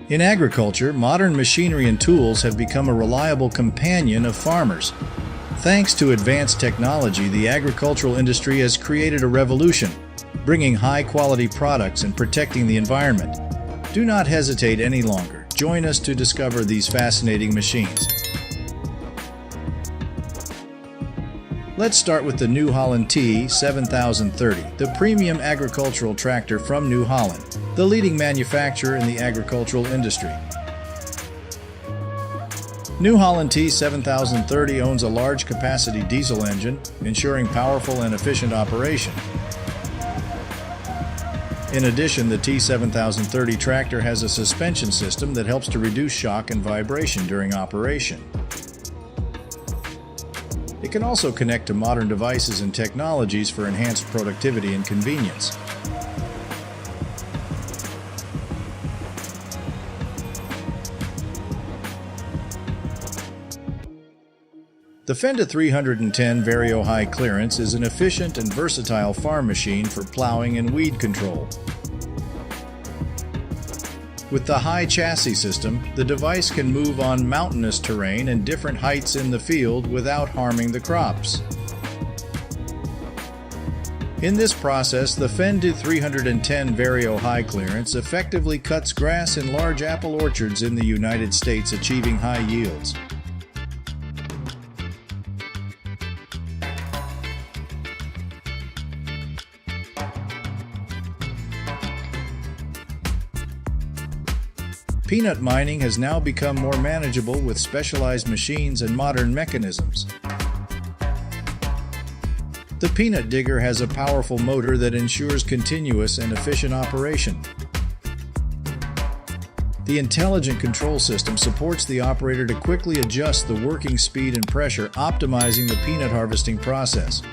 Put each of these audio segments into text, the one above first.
In agriculture, modern machinery and tools have become a reliable companion of farmers. Thanks to advanced technology, the agricultural industry has created a revolution, bringing high-quality products and protecting the environment. Do not hesitate any longer. Join us to discover these fascinating machines. Let's start with the New Holland T7030, the premium agricultural tractor from New Holland, the leading manufacturer in the agricultural industry. New Holland T7030 owns a large-capacity diesel engine, ensuring powerful and efficient operation. In addition, the T7030 tractor has a suspension system that helps to reduce shock and vibration during operation. It can also connect to modern devices and technologies for enhanced productivity and convenience. The Fendt 310 Vario High Clearance is an efficient and versatile farm machine for plowing and weed control. With the high chassis system, the device can move on mountainous terrain and different heights in the field without harming the crops. In this process, the Fendt 310 Vario High Clearance effectively cuts grass in large apple orchards in the United States, achieving high yields. Peanut mining has now become more manageable with specialized machines and modern mechanisms. The peanut digger has a powerful motor that ensures continuous and efficient operation. The intelligent control system supports the operator to quickly adjust the working speed and pressure, optimizing the peanut harvesting process.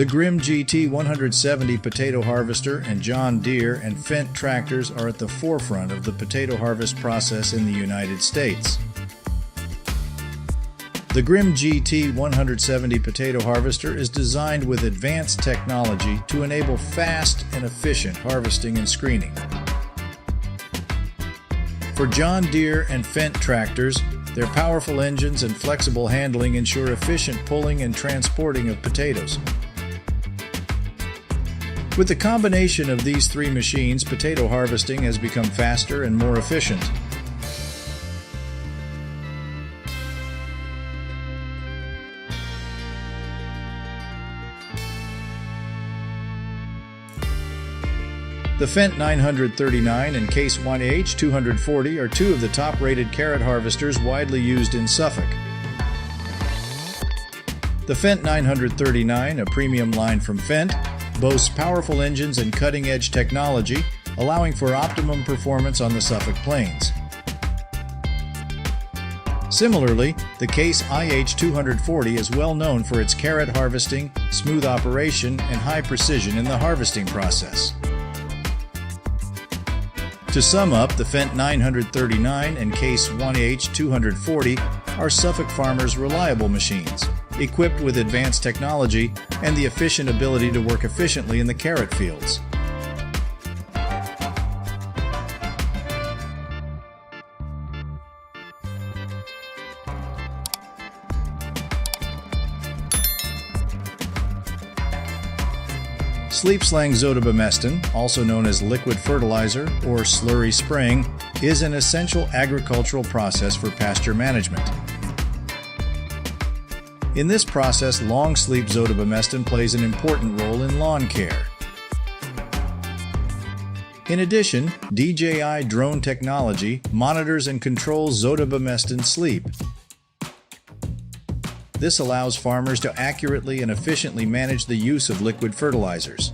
The Grimm GT 170 potato harvester and John Deere and Fendt tractors are at the forefront of the potato harvest process in the United States. The Grimm GT 170 potato harvester is designed with advanced technology to enable fast and efficient harvesting and screening. For John Deere and Fendt tractors, their powerful engines and flexible handling ensure efficient pulling and transporting of potatoes. With the combination of these three machines, potato harvesting has become faster and more efficient. The Fendt 939 and Case 1H 240 are two of the top-rated carrot harvesters widely used in Suffolk. The Fendt 939, a premium line from Fendt, boasts powerful engines and cutting-edge technology, allowing for optimum performance on the Suffolk Plains. Similarly, the Case IH 240 is well known for its carrot harvesting, smooth operation, and high precision in the harvesting process. To sum up, the Fendt 939 and Case 1H 240 are Suffolk farmers' reliable machines, equipped with advanced technology and the efficient ability to work efficiently in the carrot fields. Sleep Slang Zodabomestin, also known as liquid fertilizer or slurry spraying, is an essential agricultural process for pasture management. In this process, long-sleep zodabomestin plays an important role in lawn care. In addition, DJI drone technology monitors and controls zodabomestin sleep. This allows farmers to accurately and efficiently manage the use of liquid fertilizers.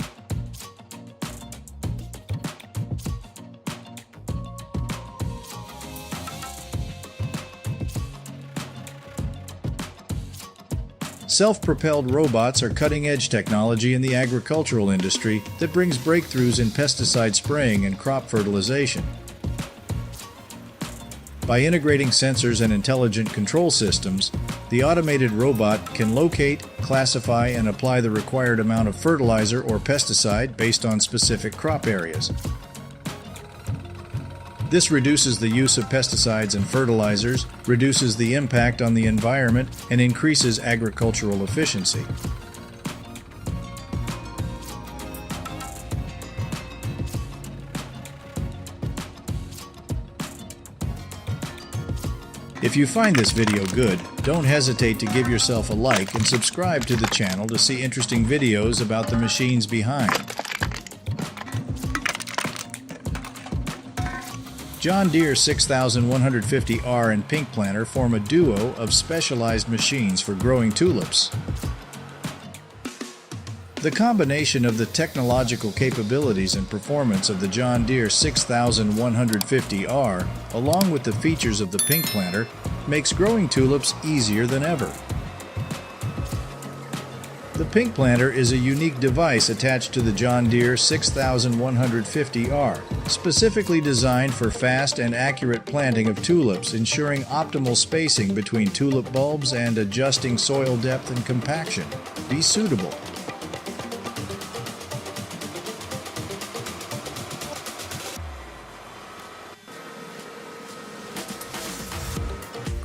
Self-propelled robots are cutting-edge technology in the agricultural industry that brings breakthroughs in pesticide spraying and crop fertilization. By integrating sensors and intelligent control systems, the automated robot can locate, classify, and apply the required amount of fertilizer or pesticide based on specific crop areas. This reduces the use of pesticides and fertilizers, reduces the impact on the environment, and increases agricultural efficiency. If you find this video good, don't hesitate to give yourself a like and subscribe to the channel to see interesting videos about the machines behind. John Deere 6150R and Pink Planter form a duo of specialized machines for growing tulips. The combination of the technological capabilities and performance of the John Deere 6150R, along with the features of the Pink Planter, makes growing tulips easier than ever. The Pink Planter is a unique device attached to the John Deere 6150R, specifically designed for fast and accurate planting of tulips, ensuring optimal spacing between tulip bulbs and adjusting soil depth and compaction. Be suitable.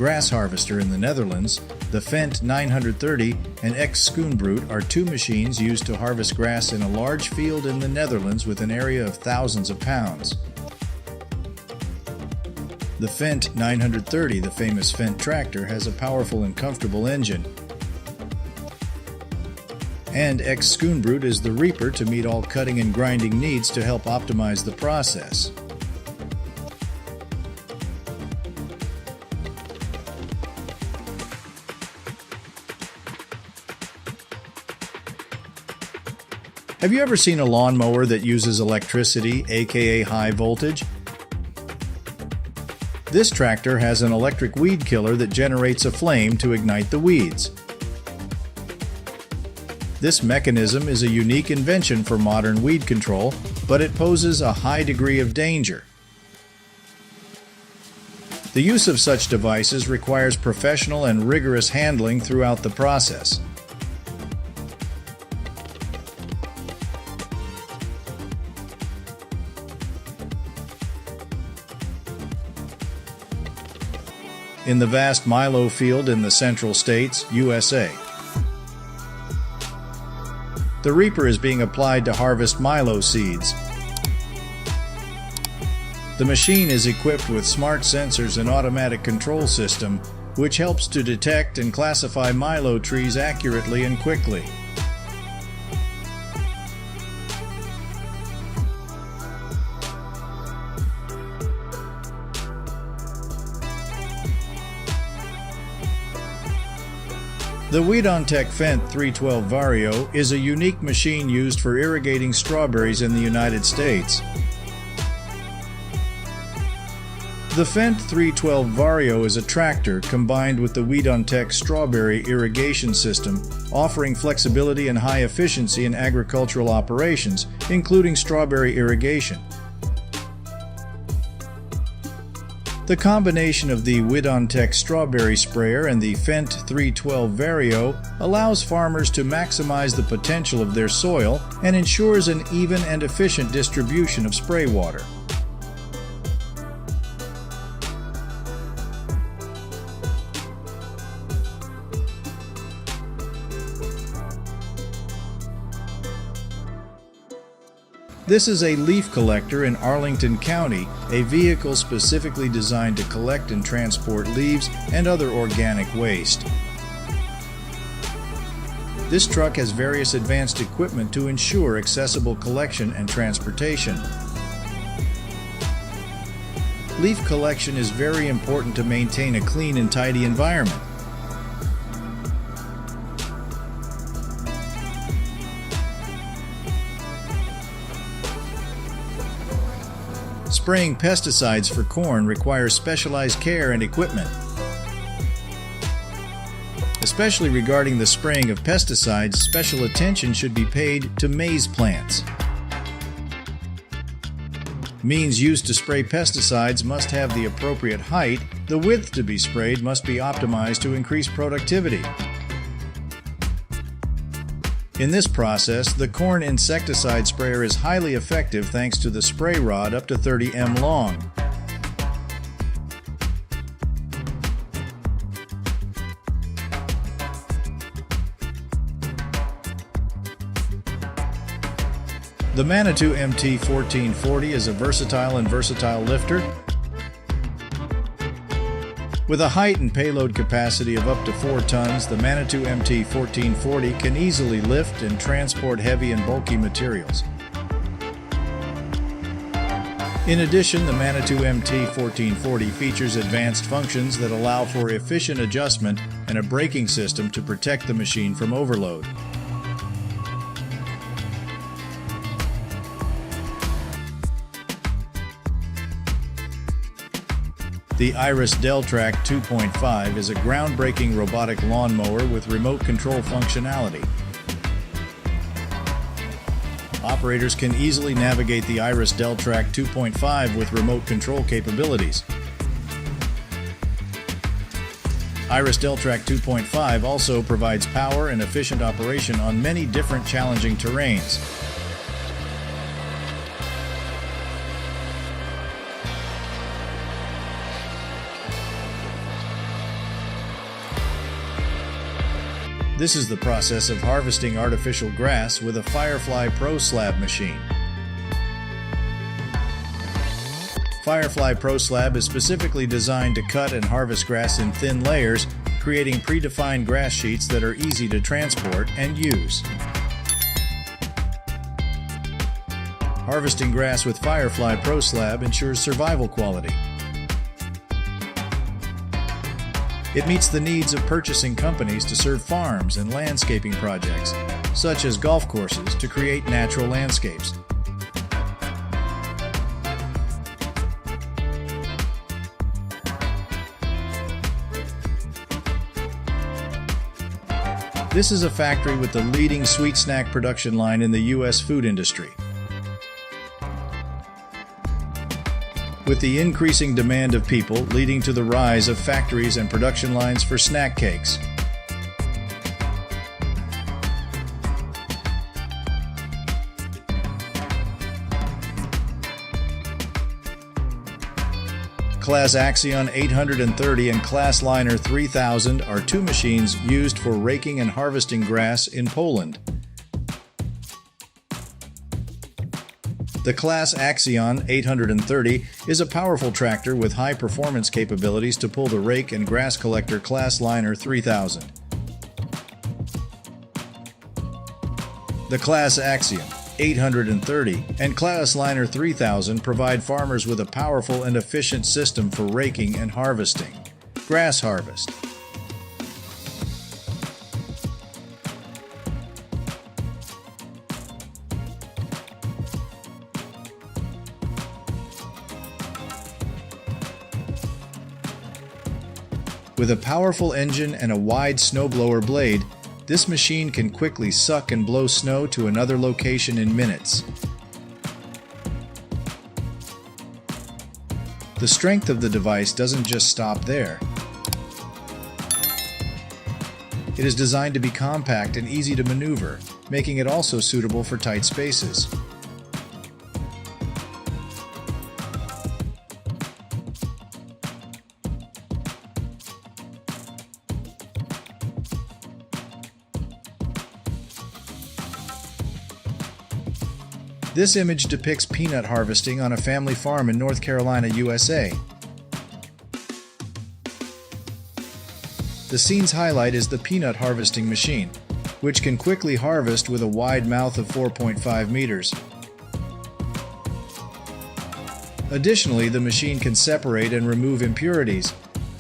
Grass harvester in the Netherlands, the Fendt 930 and X Schoonbrood are two machines used to harvest grass in a large field in the Netherlands with an area of thousands of pounds. The Fendt 930, the famous Fendt tractor, has a powerful and comfortable engine. And X Schoonbrood is the reaper to meet all cutting and grinding needs to help optimize the process. Have you ever seen a lawnmower that uses electricity, aka high voltage? This tractor has an electric weed killer that generates a flame to ignite the weeds. This mechanism is a unique invention for modern weed control, but it poses a high degree of danger. The use of such devices requires professional and rigorous handling throughout the process. In the vast milo field in the Central States, USA. The reaper is being applied to harvest milo seeds. The machine is equipped with smart sensors and automatic control system, which helps to detect and classify milo trees accurately and quickly. The Weedontech Fendt 312 Vario is a unique machine used for irrigating strawberries in the United States. The Fendt 312 Vario is a tractor combined with the Weedontech strawberry irrigation system, offering flexibility and high efficiency in agricultural operations, including strawberry irrigation. The combination of the Weedontech strawberry sprayer and the Fendt 312 Vario allows farmers to maximize the potential of their soil and ensures an even and efficient distribution of spray water. This is a leaf collector in Arlington County, a vehicle specifically designed to collect and transport leaves and other organic waste. This truck has various advanced equipment to ensure accessible collection and transportation. Leaf collection is very important to maintain a clean and tidy environment. Spraying pesticides for corn requires specialized care and equipment. Especially regarding the spraying of pesticides, special attention should be paid to maize plants. Means used to spray pesticides must have the appropriate height. The width to be sprayed must be optimized to increase productivity. In this process, the corn insecticide sprayer is highly effective thanks to the spray rod up to 30 m long. The Manitou MT1440 is a versatile lifter. With a height and payload capacity of up to 4 tons, the Manitou MT1440 can easily lift and transport heavy and bulky materials. In addition, the Manitou MT1440 features advanced functions that allow for efficient adjustment and a braking system to protect the machine from overload. The Iris Deltrac 2.5 is a groundbreaking robotic lawnmower with remote control functionality. Operators can easily navigate the Iris Deltrac 2.5 with remote control capabilities. Iris Deltrac 2.5 also provides power and efficient operation on many different challenging terrains. This is the process of harvesting artificial grass with a Firefly Pro Slab machine. Firefly Pro Slab is specifically designed to cut and harvest grass in thin layers, creating predefined grass sheets that are easy to transport and use. Harvesting grass with Firefly Pro Slab ensures survival quality. It meets the needs of purchasing companies to serve farms and landscaping projects, such as golf courses, to create natural landscapes. This is a factory with the leading sweet snack production line in the U.S. food industry. With the increasing demand of people leading to the rise of factories and production lines for snack cakes. Claas Axion 830 and Claas Liner 3000 are two machines used for raking and harvesting grass in Poland. The Claas Axion 830 is a powerful tractor with high performance capabilities to pull the rake and grass collector Claas Liner 3000. The Claas Axion 830 and Claas Liner 3000 provide farmers with a powerful and efficient system for raking and harvesting. Grass harvest. With a powerful engine and a wide snowblower blade, this machine can quickly suck and blow snow to another location in minutes. The strength of the device doesn't just stop there. It is designed to be compact and easy to maneuver, making it also suitable for tight spaces. This image depicts peanut harvesting on a family farm in North Carolina, USA. The scene's highlight is the peanut harvesting machine, which can quickly harvest with a wide mouth of 4.5 meters. Additionally, the machine can separate and remove impurities,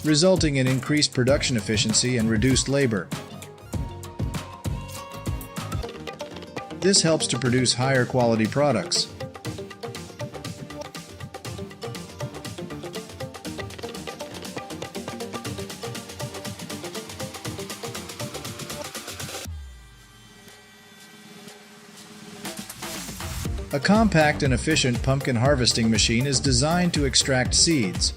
resulting in increased production efficiency and reduced labor. This helps to produce higher quality products. A compact and efficient pumpkin harvesting machine is designed to extract seeds.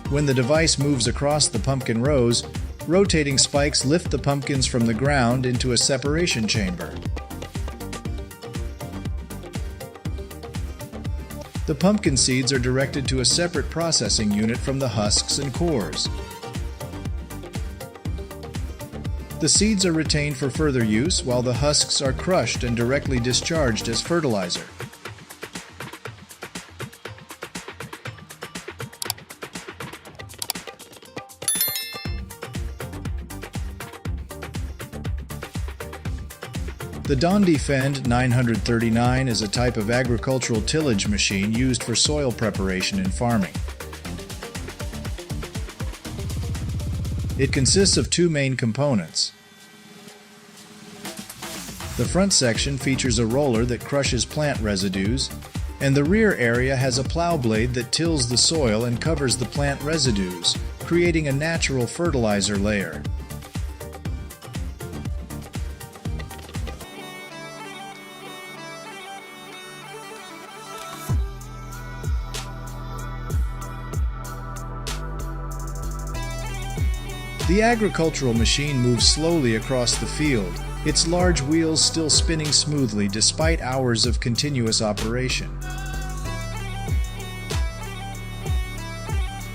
When the device moves across the pumpkin rows, rotating spikes lift the pumpkins from the ground into a separation chamber. The pumpkin seeds are directed to a separate processing unit from the husks and cores. The seeds are retained for further use, while the husks are crushed and directly discharged as fertilizer. The Dondi Fend 939 is a type of agricultural tillage machine used for soil preparation in farming. It consists of two main components. The front section features a roller that crushes plant residues, and the rear area has a plow blade that tills the soil and covers the plant residues, creating a natural fertilizer layer. The agricultural machine moves slowly across the field, its large wheels still spinning smoothly despite hours of continuous operation.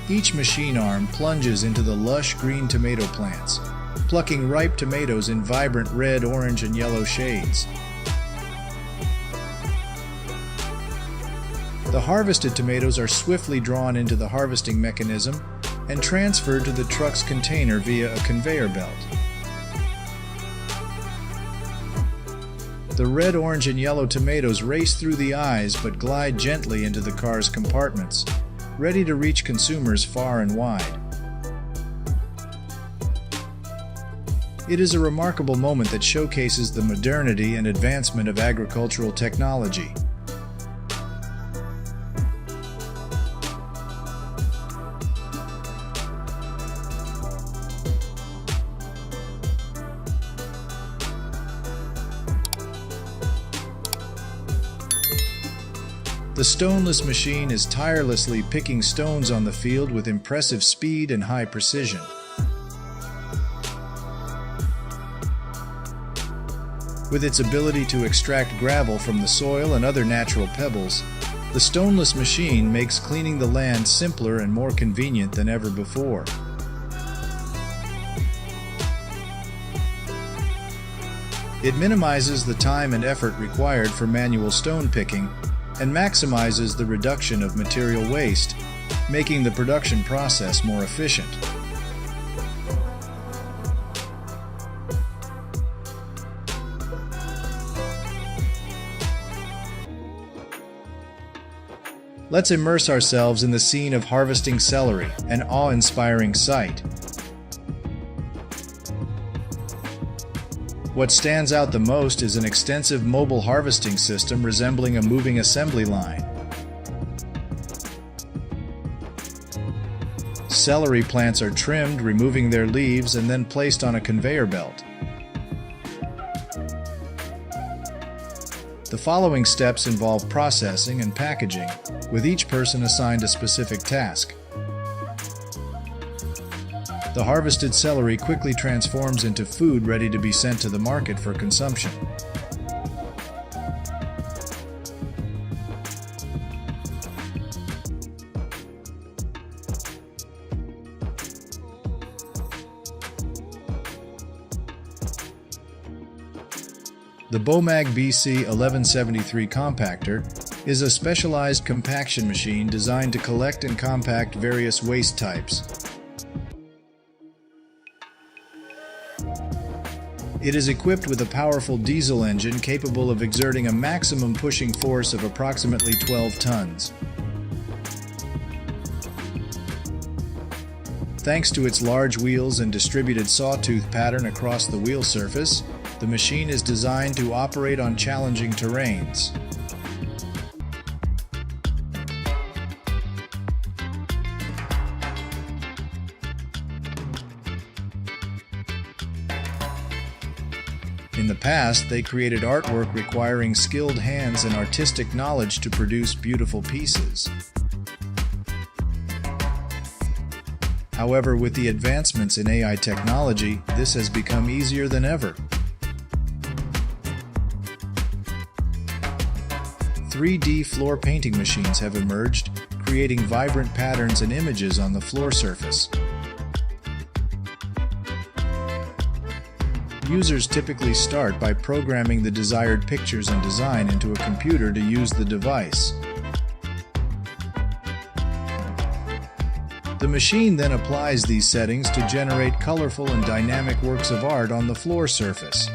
Each machine arm plunges into the lush green tomato plants, plucking ripe tomatoes in vibrant red, orange, and yellow shades. The harvested tomatoes are swiftly drawn into the harvesting mechanism and transferred to the truck's container via a conveyor belt. The red, orange, and yellow tomatoes race through the eyes but glide gently into the car's compartments, ready to reach consumers far and wide. It is a remarkable moment that showcases the modernity and advancement of agricultural technology. The stoneless machine is tirelessly picking stones on the field with impressive speed and high precision. With its ability to extract gravel from the soil and other natural pebbles, the stoneless machine makes cleaning the land simpler and more convenient than ever before. It minimizes the time and effort required for manual stone picking and maximizes the reduction of material waste, making the production process more efficient. Let's immerse ourselves in the scene of harvesting celery, an awe-inspiring sight. What stands out the most is an extensive mobile harvesting system resembling a moving assembly line. Celery plants are trimmed, removing their leaves, and then placed on a conveyor belt. The following steps involve processing and packaging, with each person assigned a specific task. The harvested celery quickly transforms into food ready to be sent to the market for consumption. The Bomag BC 1173 compactor is a specialized compaction machine designed to collect and compact various waste types. It is equipped with a powerful diesel engine capable of exerting a maximum pushing force of approximately 12 tons. Thanks to its large wheels and distributed sawtooth pattern across the wheel surface, the machine is designed to operate on challenging terrains. In In the past, they created artwork requiring skilled hands and artistic knowledge to produce beautiful pieces. However, with the advancements in AI technology, this has become easier than ever. 3D floor painting machines have emerged, creating vibrant patterns and images on the floor surface. Users typically start by programming the desired pictures and design into a computer to use the device. The machine then applies these settings to generate colorful and dynamic works of art on the floor surface.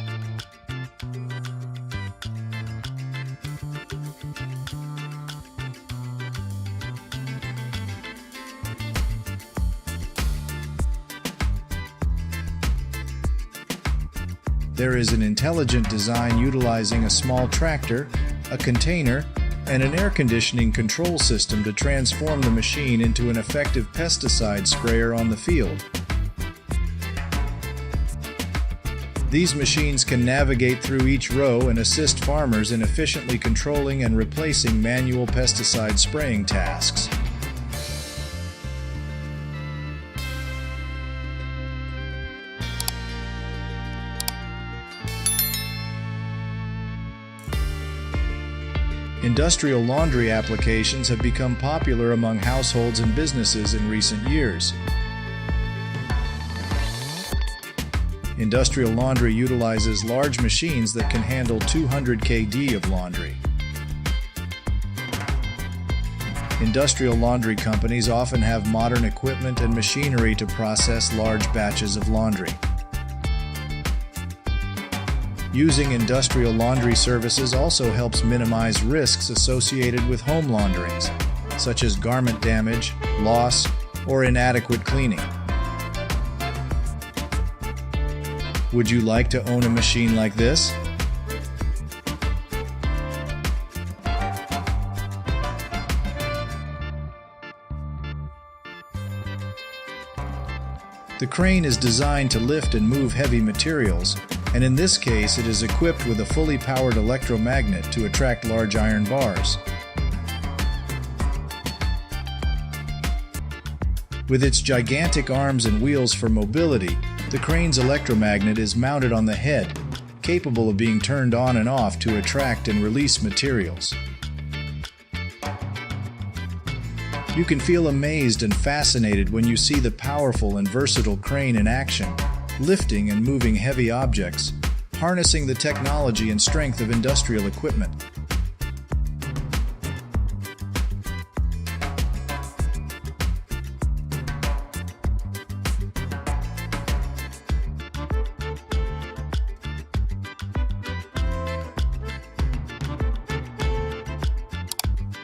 There is an intelligent design utilizing a small tractor, a container, and an air conditioning control system to transform the machine into an effective pesticide sprayer on the field. These machines can navigate through each row and assist farmers in efficiently controlling and replacing manual pesticide spraying tasks. Industrial laundry applications have become popular among households and businesses in recent years. Industrial laundry utilizes large machines that can handle 200 kg of laundry. Industrial laundry companies often have modern equipment and machinery to process large batches of laundry. Using industrial laundry services also helps minimize risks associated with home launderings, such as garment damage, loss, or inadequate cleaning. Would you like to own a machine like this? The crane is designed to lift and move heavy materials, and in this case it is equipped with a fully powered electromagnet to attract large iron bars. With its gigantic arms and wheels for mobility, the crane's electromagnet is mounted on the head, capable of being turned on and off to attract and release materials. You can feel amazed and fascinated when you see the powerful and versatile crane in action, lifting and moving heavy objects, harnessing the technology and strength of industrial equipment.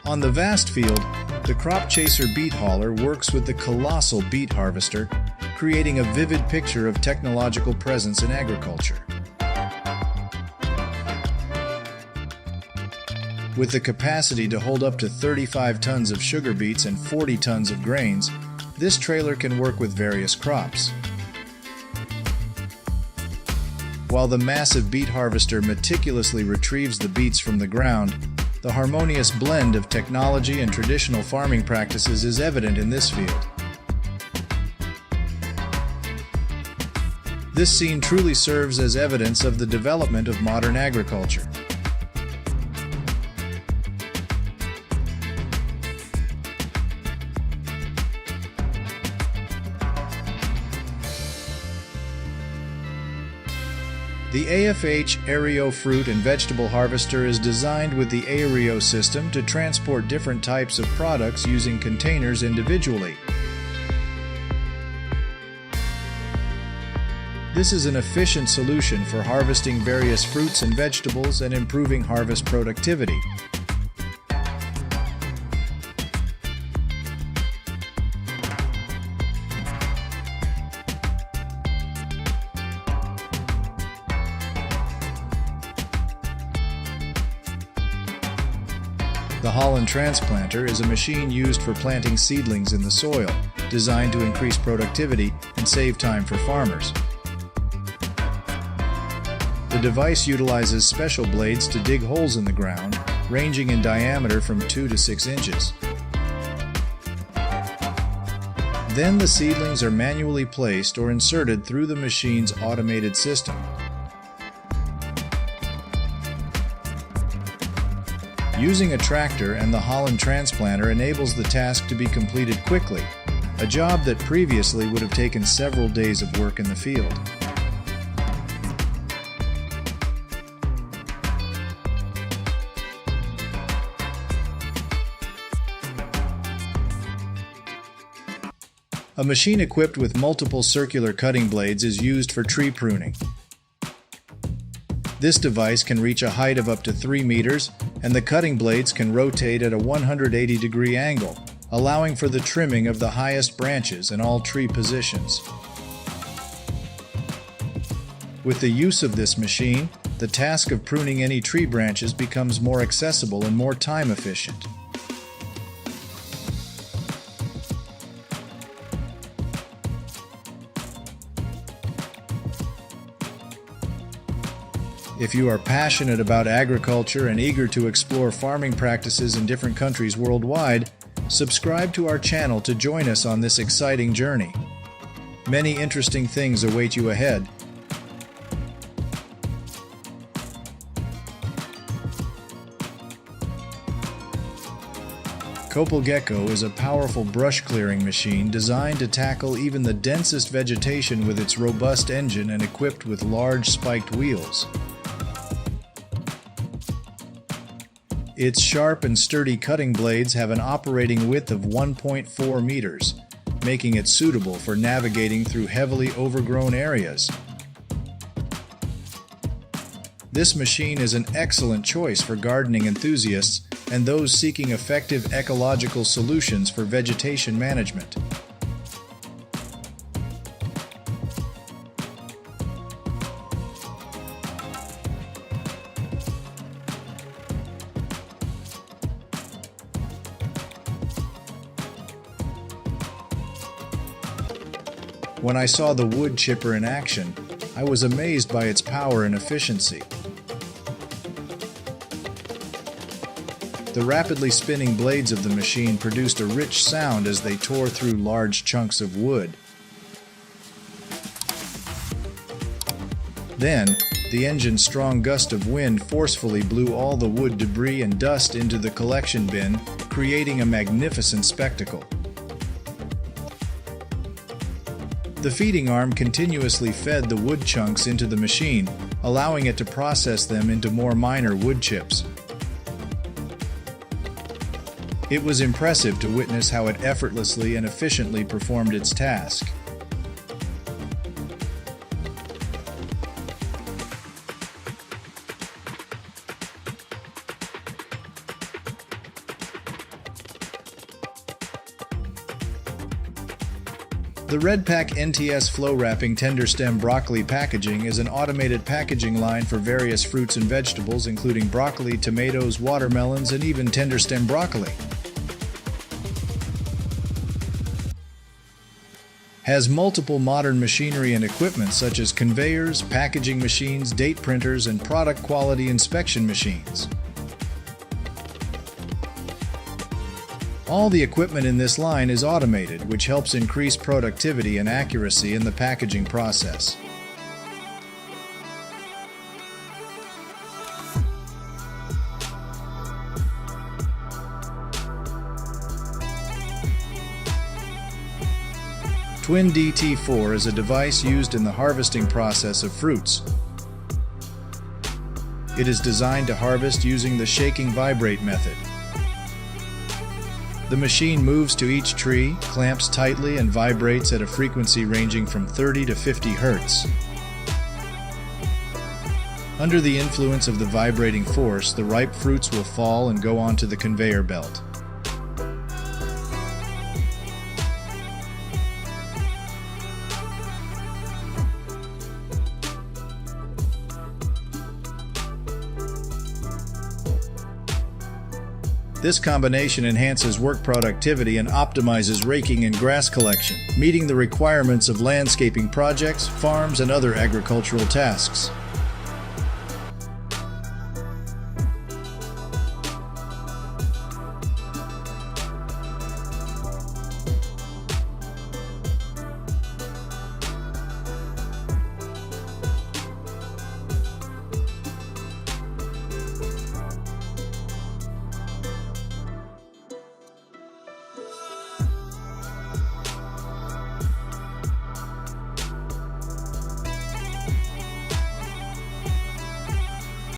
On the vast field, the Crop Chaser beet hauler works with the colossal beet harvester, creating a vivid picture of technological presence in agriculture. With the capacity to hold up to 35 tons of sugar beets and 40 tons of grains, this trailer can work with various crops. While the massive beet harvester meticulously retrieves the beets from the ground, the harmonious blend of technology and traditional farming practices is evident in this field. This scene truly serves as evidence of the development of modern agriculture. The AFH Aereo fruit and vegetable harvester is designed with the Aereo system to transport different types of products using containers individually. This is an efficient solution for harvesting various fruits and vegetables and improving harvest productivity. The Holland Transplanter is a machine used for planting seedlings in the soil, designed to increase productivity and save time for farmers. The device utilizes special blades to dig holes in the ground, ranging in diameter from 2 to 6 inches. Then the seedlings are manually placed or inserted through the machine's automated system. Using a tractor and the Holland transplanter enables the task to be completed quickly, a job that previously would have taken several days of work in the field. A machine equipped with multiple circular cutting blades is used for tree pruning. This device can reach a height of up to 3 meters, and the cutting blades can rotate at a 180-degree angle, allowing for the trimming of the highest branches in all tree positions. With the use of this machine, the task of pruning any tree branches becomes more accessible and more time efficient. If you are passionate about agriculture and eager to explore farming practices in different countries worldwide, subscribe to our channel to join us on this exciting journey. Many interesting things await you ahead. Copelgecko is a powerful brush clearing machine designed to tackle even the densest vegetation with its robust engine and equipped with large spiked wheels. Its sharp and sturdy cutting blades have an operating width of 1.4 meters, making it suitable for navigating through heavily overgrown areas. This machine is an excellent choice for gardening enthusiasts and those seeking effective ecological solutions for vegetation management. When I saw the wood chipper in action, I was amazed by its power and efficiency. The rapidly spinning blades of the machine produced a rich sound as they tore through large chunks of wood. Then, the engine's strong gust of wind forcefully blew all the wood debris and dust into the collection bin, creating a magnificent spectacle. The feeding arm continuously fed the wood chunks into the machine, allowing it to process them into more minor wood chips. It was impressive to witness how it effortlessly and efficiently performed its task. The Redpack NTS Flow Wrapping Tender Stem Broccoli Packaging is an automated packaging line for various fruits and vegetables, including broccoli, tomatoes, watermelons, and even tender stem broccoli. Has multiple modern machinery and equipment such as conveyors, packaging machines, date printers, and product quality inspection machines. All the equipment in this line is automated, which helps increase productivity and accuracy in the packaging process. Twin DT4 is a device used in the harvesting process of fruits. It is designed to harvest using the shaking vibrate method. The machine moves to each tree, clamps tightly, and vibrates at a frequency ranging from 30 to 50 Hz. Under the influence of the vibrating force, the ripe fruits will fall and go onto the conveyor belt. This combination enhances work productivity and optimizes raking and grass collection, meeting the requirements of landscaping projects, farms, and other agricultural tasks.